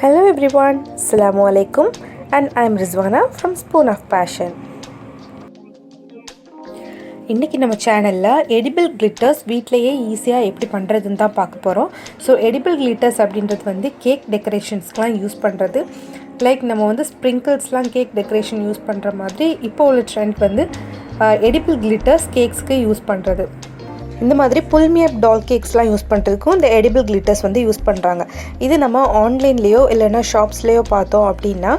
Hello everyone, Assalamu alaikum, and I'm Rizwana from Spoon of Passion. இன்றைக்கி நம்ம சேனலில் edible glitters வீட்டிலையே ஈஸியாக எப்படி பண்ணுறதுன்னு தான் பார்க்க போகிறோம். ஸோ எடிபிள் கிளிட்டர்ஸ் அப்படின்றது வந்து கேக் டெக்கரேஷன்ஸ்க்கெலாம் யூஸ் பண்ணுறது. லைக் நம்ம வந்து ஸ்ப்ரிங்கிள்ஸ்லாம் கேக் டெக்கரேஷன் யூஸ் பண்ணுற மாதிரி இப்போ உள்ள ட்ரெண்ட் வந்து எடிபிள் கிளிட்டர்ஸ் கேக்ஸ்க்கு யூஸ் பண்ணுறது. இந்த மாதிரி புல்மியப் டால் கேக்ஸ்லாம் யூஸ் பண்ணுறதுக்கும் இந்த எடிபிள் கிளிட்டர்ஸ் வந்து யூஸ் பண்ணுறாங்க. இது நம்ம ஆன்லைன்லேயோ இல்லைன்னா ஷாப்ஸ்லேயோ பார்த்தோம் அப்படின்னா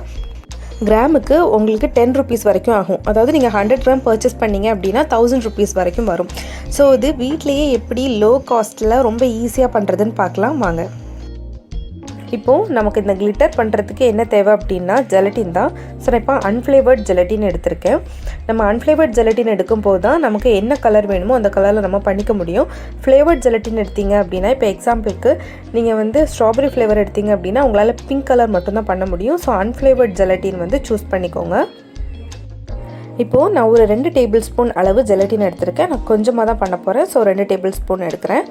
கிராமுக்கு உங்களுக்கு 10 ருபீஸ் வரைக்கும் ஆகும். அதாவது நீங்கள் 100 கிராம் பர்ச்சேஸ் பண்ணிங்க அப்படின்னா 1000 ருபீஸ் வரைக்கும் வரும். ஸோ இது வீட்லேயே எப்படி லோ காஸ்ட்டில் ரொம்ப ஈஸியாக பண்ணுறதுன்னு பார்க்கலாம் வாங்க. இப்போது நமக்கு இந்த கிளிட்டர் பண்ணுறதுக்கு என்ன தேவை அப்படின்னா ஜெலட்டின் தான். ஸோ நான் இப்போ அன்ஃப்ளேவர்ட் ஜெலட்டின் எடுத்திருக்கேன். நம்ம அன்ஃப்ளேவர்ட் ஜெலட்டின் எடுக்கும்போது தான் நமக்கு என்ன கலர் வேணுமோ அந்த கலரில் நம்ம பண்ணிக்க முடியும். ஃப்ளேவர்ட் ஜெலட்டின் எடுத்தீங்க அப்படின்னா இப்போ எக்ஸாம்பிளுக்கு நீங்கள் வந்து ஸ்ட்ராபெரி ஃப்ளேவர் எடுத்தீங்க அப்படின்னா உங்களால் பிங்க் கலர் மட்டும்தான் பண்ண முடியும். ஸோ அன்ஃப்ளேவர்ட் ஜெலட்டின் வந்து சூஸ் பண்ணிக்கோங்க. இப்போது நான் ஒரு 2 டேபிள் ஸ்பூன் அளவு ஜெலட்டின் எடுத்திருக்கேன். நான் கொஞ்சமாக தான் பண்ண போகிறேன். ஸோ 2 டேபிள் ஸ்பூன் எடுக்கிறேன்.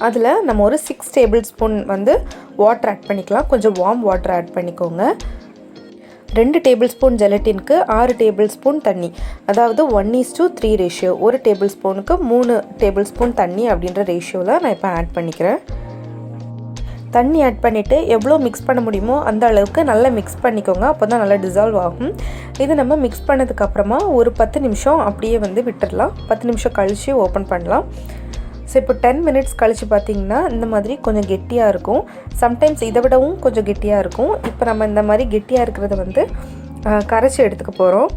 அதில் நம்ம ஒரு 6 டேபிள் ஸ்பூன் வந்து வாட்டர் ஆட் பண்ணிக்கலாம். கொஞ்சம் வார்ம் வாட்டர் ஆட் பண்ணிக்கோங்க. 2 டேபிள் ஸ்பூன் ஜெலட்டினுக்கு 6 டேபிள் ஸ்பூன் தண்ணி, அதாவது 1:3 ரேஷியோ. ஒரு டேபிள் ஸ்பூனுக்கு 3 டேபிள் ஸ்பூன் தண்ணி அப்படின்ற ரேஷியோவில் நான் இப்போ ஆட் பண்ணிக்கிறேன். தண்ணி ஆட் பண்ணிவிட்டு எவ்வளோ மிக்ஸ் பண்ண முடியுமோ அந்த அளவுக்கு நல்லா மிக்ஸ் பண்ணிக்கோங்க. அப்போ தான் நல்லா டிசால்வ் ஆகும். இது நம்ம மிக்ஸ் பண்ணதுக்கப்புறமா ஒரு 10 நிமிஷம் அப்படியே வந்து விட்டுடலாம். 10 நிமிஷம் கழித்து ஓப்பன் பண்ணலாம். ஸோ இப்போ 10 மினிட்ஸ் கழித்து பார்த்திங்கன்னா இந்த மாதிரி கொஞ்சம் கெட்டியாக இருக்கும். சம்டைம்ஸ் இதை விடவும் கொஞ்சம் கெட்டியாக இருக்கும். இப்போ நம்ம இந்த மாதிரி கெட்டியாக இருக்கிறத வந்து கரைச்சி எடுத்துக்க போகிறோம்.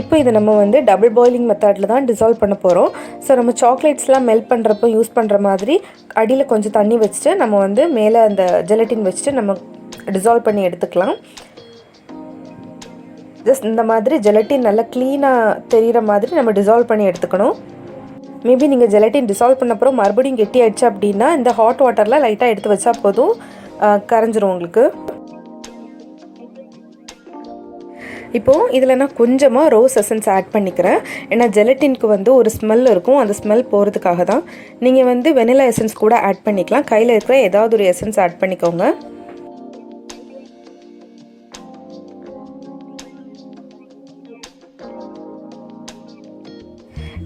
இப்போ இதை நம்ம வந்து டபுள் பாயிலிங் மெத்தடில் தான் டிசால்வ் பண்ண போகிறோம். ஸோ நம்ம சாக்லேட்ஸ்லாம் மெல்ட் பண்ணுறப்போ யூஸ் பண்ணுற மாதிரி அடியில் கொஞ்சம் தண்ணி வச்சுட்டு நம்ம வந்து மேலே அந்த ஜெலட்டின் வச்சுட்டு நம்ம டிசால்வ் பண்ணி எடுத்துக்கலாம். ஜஸ்ட் இந்த மாதிரி ஜெலட்டின் நல்லா க்ளீனாக தெரிகிற மாதிரி நம்ம டிசால்வ் பண்ணி எடுத்துக்கணும். மேபி நீங்கள் ஜெலட்டின் டிசால்வ் பண்ண அப்புறம் மறுபடியும் கெட்டி ஆயிடுச்சு அப்படின்னா இந்த ஹாட் வாட்டரில் லைட்டாக எடுத்து வச்சா போதும், கரைஞ்சிரும் உங்களுக்கு. இப்போது இதில் நான் கொஞ்சமாக ரோஸ் எசன்ஸ் ஆட் பண்ணிக்கிறேன். ஏன்னா ஜெலட்டினுக்கு வந்து ஒரு ஸ்மெல் இருக்கும், அந்த ஸ்மெல் போகிறதுக்காக தான். நீங்கள் வந்து வெனிலா எசன்ஸ் கூட ஆட் பண்ணிக்கலாம். கையில் இருக்கிற ஏதாவது ஒரு எசன்ஸ் ஆட் பண்ணிக்கோங்க.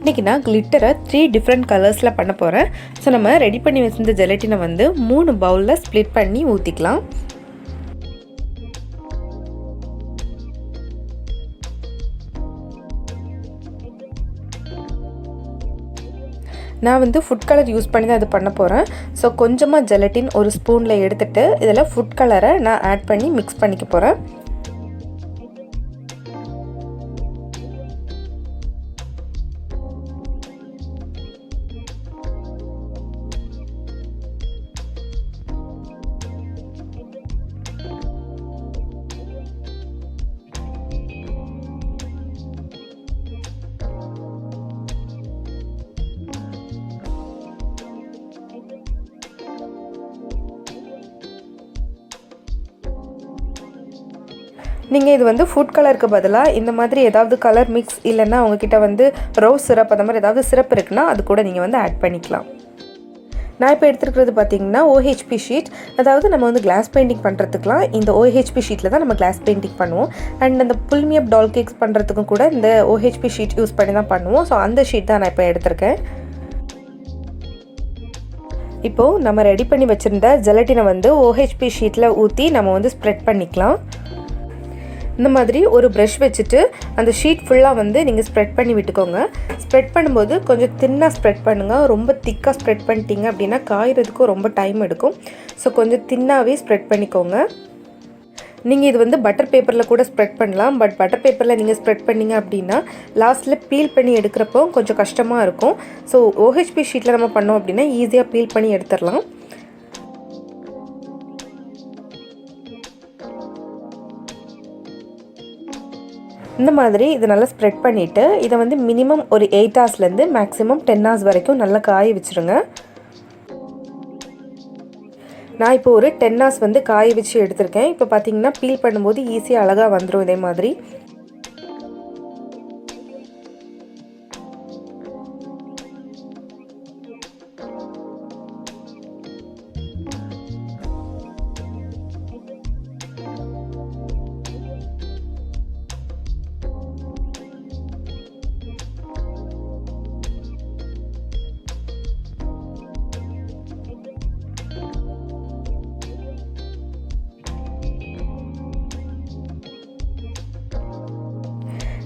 இன்றைக்கி நான் கிளிட்டரை 3 டிஃப்ரெண்ட் கலர்ஸில் பண்ண போகிறேன். ஸோ நம்ம ரெடி பண்ணி வச்சிருந்த ஜெலட்டினை வந்து 3 பவுலில் ஸ்ப்ளிட் பண்ணி ஊற்றிக்கலாம். நான் வந்து ஃபுட் கலர் யூஸ் பண்ணி தான் இது பண்ண போகிறேன். ஸோ கொஞ்சமாக ஜெலட்டின் ஒரு ஸ்பூனில் எடுத்துகிட்டு இதில் ஃபுட் கலரை நான் ஆட் பண்ணி மிக்ஸ் பண்ணிக்க போகிறேன். நீங்கள் இது வந்து ஃபுட் கலருக்கு பதிலாக இந்த மாதிரி ஏதாவது கலர் மிக்ஸ் இல்லைன்னா உங்ககிட்ட வந்து ரோஸ் சிரப் அந்த மாதிரி ஏதாவது சிரப் இருக்குன்னா அது கூட நீங்கள் வந்து ஆட் பண்ணிக்கலாம். நான் இப்போ எடுத்துருக்கிறது பார்த்திங்கன்னா OHP ஷீட். அதாவது நம்ம வந்து கிளாஸ் பெயிண்டிங் பண்ணுறதுக்குலாம் இந்த OHP ஷீட்டில் தான் நம்ம கிளாஸ் பெயிண்டிங் பண்ணுவோம். அண்ட் அந்த புல்மியப் டால் கேக்ஸ் பண்ணுறதுக்கும் கூட இந்த OHP ஷீட் யூஸ் பண்ணி தான் பண்ணுவோம். ஸோ அந்த ஷீட் தான் நான் இப்போ எடுத்திருக்கேன். இப்போது நம்ம ரெடி பண்ணி வச்சுருந்த ஜெலட்டினை வந்து OHP ஷீட்டில் ஊற்றி நம்ம வந்து ஸ்ப்ரெட் பண்ணிக்கலாம். இந்த மாதிரி ஒரு ப்ரஷ் வச்சுட்டு அந்த ஷீட் ஃபுல்லாக வந்து நீங்கள் ஸ்ப்ரெட் பண்ணி விட்டுக்கோங்க. ஸ்ப்ரெட் பண்ணும்போது கொஞ்சம் தின்னாக ஸ்ப்ரெட் பண்ணுங்கள். ரொம்ப திக்காக ஸ்ப்ரெட் பண்ணிட்டீங்க அப்படின்னா காய்கிறதுக்கும் ரொம்ப டைம் எடுக்கும். ஸோ கொஞ்சம் தின்னாகவே ஸ்ப்ரெட் பண்ணிக்கோங்க. நீங்கள் இது வந்து பட்டர் பேப்பரில் கூட ஸ்ப்ரெட் பண்ணலாம். பட் பட்டர் பேப்பரில் நீங்கள் ஸ்ப்ரெட் பண்ணிங்க அப்படின்னா லாஸ்ட்டில் பீல் பண்ணி எடுக்கிறப்போ கொஞ்சம் கஷ்டமாக இருக்கும். ஸோ OHP ஷீட்டில் நம்ம பண்ணோம் அப்படின்னா ஈஸியாக பீல் பண்ணி எடுத்துடலாம். இந்த மாதிரி இதை நல்லா ஸ்ப்ரெட் பண்ணிவிட்டு இதை வந்து மினிமம் ஒரு 8 ஹவர்ஸ்லேருந்து மேக்ஸிமம் 10 ஹவர்ஸ் வரைக்கும் நல்லா காய வச்சுருங்க. நான் இப்போ ஒரு 10 ஹவர்ஸ் வந்து காய வச்சு எடுத்திருக்கேன். இப்போ பார்த்தீங்கன்னா பீல் பண்ணும்போது ஈஸியாக அழகாக வந்துடும் இதே மாதிரி.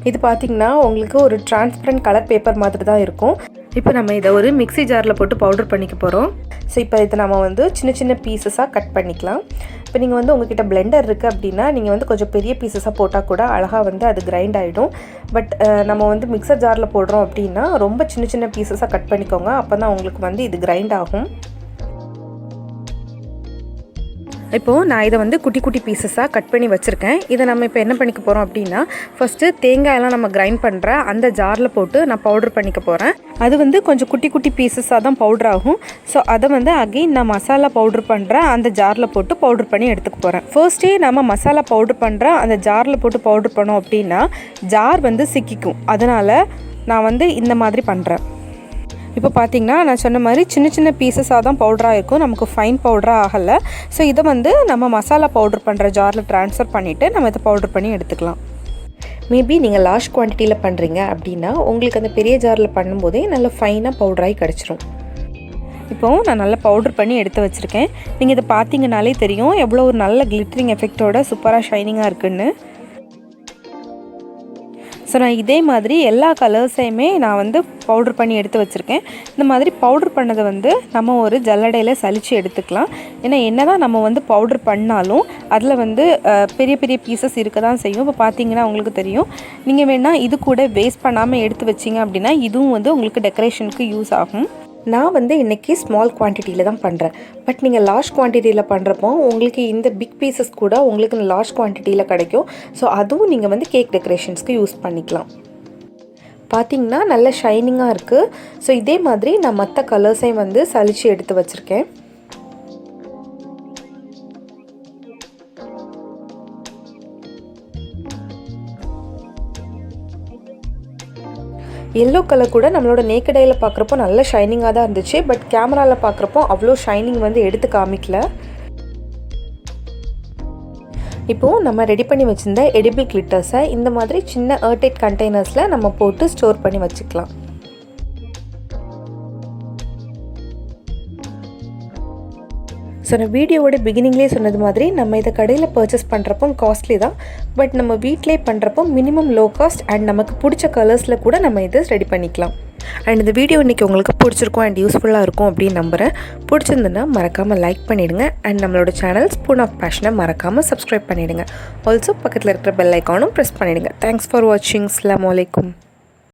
இது பார்த்திங்கன்னா உங்களுக்கு ஒரு டிரான்ஸ்பரண்ட் கலர் பேப்பர் மாதிரி தான் இருக்கும். இப்போ நம்ம இதை ஒரு மிக்ஸி ஜாரில் போட்டு பவுடர் பண்ணிக்க போகிறோம். ஸோ இப்போ இதை நம்ம வந்து சின்ன சின்ன பீசஸாக கட் பண்ணிக்கலாம். இப்போ நீங்கள் வந்து உங்கள்கிட்ட பிளெண்டர் இருக்குது அப்படின்னா நீங்கள் வந்து கொஞ்சம் பெரிய பீசஸாக போட்டால் கூட அழகாக வந்து அது கிரைண்ட் ஆகிடும். பட் நம்ம வந்து மிக்சர் ஜாரில் போடுறோம் அப்படின்னா ரொம்ப சின்ன சின்ன பீசஸாக கட் பண்ணிக்கோங்க. அப்போ தான் உங்களுக்கு வந்து இது கிரைண்ட் ஆகும். இப்போது நான் இதை வந்து குட்டி குட்டி பீசஸாக கட் பண்ணி வச்சுருக்கேன். இதை நம்ம இப்போ என்ன பண்ணிக்க போகிறோம் அப்படின்னா, ஃபஸ்ட்டு தேங்காயெல்லாம் நம்ம கிரைண்ட் பண்ணுற அந்த ஜாரில் போட்டு நான் பவுடர் பண்ணிக்க போகிறேன். அது வந்து கொஞ்சம் குட்டி குட்டி பீசஸாக தான் பவுடர் ஆகும். ஸோ அதை வந்து அகெயின் நான் மசாலா பவுடர் பண்ணுற அந்த ஜாரில் போட்டு பவுடர் பண்ணி எடுத்துக்க போகிறேன். ஃபர்ஸ்ட்டே நம்ம மசாலா பவுடர் பண்ணுற அந்த ஜாரில் போட்டு பவுடர் பண்ணோம் அப்படின்னா ஜார் வந்து சிக்கிக்கும். அதனால் நான் வந்து இந்த மாதிரி பண்ணுறேன். இப்போ பார்த்திங்கன்னா நான் சொன்ன மாதிரி சின்ன சின்ன பீசஸாக தான் பவுடராக இருக்கும், நமக்கு ஃபைன் பவுடராக ஆகலை. ஸோ இதை வந்து நம்ம மசாலா பவுடர் பண்ணுற ஜாரில் ட்ரான்ஸ்ஃபர் பண்ணிவிட்டு நம்ம இதை பவுடர் பண்ணி எடுத்துக்கலாம். மேபி நீங்கள் லார்ஜ் குவான்டிட்டியில் பண்ணுறீங்க அப்படின்னா உங்களுக்கு அந்த பெரிய ஜாரில் பண்ணும்போதே நல்லா ஃபைனாக பவுடராகி கிடச்சிரும். இப்போது நான் நல்லா பவுடர் பண்ணி எடுத்து வச்சுருக்கேன். நீங்கள் இதை பார்த்தீங்கனாலே தெரியும் எவ்வளோ ஒரு நல்ல கிளிட்டரிங் எஃபெக்டோட சூப்பராக ஷைனிங்காக இருக்குன்னு. ஸோ நான் இதே மாதிரி எல்லா கலர்ஸையுமே நான் வந்து பவுடர் பண்ணி எடுத்து வச்சுருக்கேன். இந்த மாதிரி பவுடர் பண்ணதை வந்து நம்ம ஒரு ஜல்லடையில் சலித்து எடுத்துக்கலாம். ஏன்னா என்ன தான் நம்ம வந்து பவுடர் பண்ணாலும் அதில் வந்து பெரிய பெரிய பீசஸ் இருக்க தான் செய்யும். இப்போ பார்த்தீங்கன்னா உங்களுக்கு தெரியும். நீங்கள் வேணால் இது கூட வேஸ்ட் பண்ணாமல் எடுத்து வச்சிங்க அப்படின்னா இதுவும் வந்து உங்களுக்கு டெக்கரேஷனுக்கு யூஸ் ஆகும். நான் வந்து இன்றைக்கி ஸ்மால் குவான்டிட்டியில் தான் பண்ணுறேன். பட் நீங்கள் லார்ஜ் குவான்டிட்டியில் பண்ணுறப்போ உங்களுக்கு இந்த பிக் பீசஸ் கூட உங்களுக்கு லார்ஜ் குவான்டிட்டியில் கிடைக்கும். ஸோ அதுவும் நீங்கள் வந்து கேக் டெக்கரேஷன்ஸ்க்கு யூஸ் பண்ணிக்கலாம். பார்த்திங்கன்னா நல்ல ஷைனிங்காக இருக்குது. ஸோ இதே மாதிரி நான் மற்ற கலர்ஸையும் வந்து சலித்து எடுத்து வச்சுருக்கேன். எல்லோ கலர் கூட நம்மளோட நேக்கட் ஐயில் பார்க்குறப்போ நல்ல ஷைனிங்காக தான் இருந்துச்சு. பட் கேமராவில் பார்க்குறப்போ அவ்வளோ ஷைனிங் வந்து எடுத்து காமிக்கல. இப்போது நம்ம ரெடி பண்ணி வச்சுருந்த எடிபிள் கிளிட்டர்ஸை இந்த மாதிரி சின்ன ஏர்டைட் கண்டெய்னர்ஸில் நம்ம போட்டு ஸ்டோர் பண்ணி வச்சுக்கலாம். ஸோ நான் வீடியோவோட பிகினிங்லேயே சொன்னது மாதிரி நம்ம இதை கடையில் பர்ச்சேஸ் பண்ணுறப்போ காஸ்ட்லி தான். பட் நம்ம வீட்டிலே பண்ணுறப்போ மினிமம் லோ காஸ்ட் அண்ட் நமக்கு பிடிச்ச கலர்ஸில் கூட நம்ம இதை ரெடி பண்ணிக்கலாம். அண்ட் இந்த வீடியோ இன்றைக்கி உங்களுக்கு பிடிச்சிருக்கும் அண்ட் யூஸ்ஃபுல்லாக இருக்கும் அப்படின்னு நம்புகிறேன். பிடிச்சிருந்துன்னா மறக்காமல் லைக் பண்ணிவிடுங்க. அண்ட் நம்மளோட சேனல் ஸ்பூன் ஆஃப் பேஷனை மறக்காமல் சப்ஸ்கிரைப் பண்ணிவிடுங்க. ஆல்சோ பக்கத்தில் இருக்கிற பெல் ஐக்கானும் ப்ரெஸ் பண்ணிவிடுங்க. தேங்க்ஸ் ஃபார் வாட்சிங். அஸ்ஸலாமு அலைக்கும்.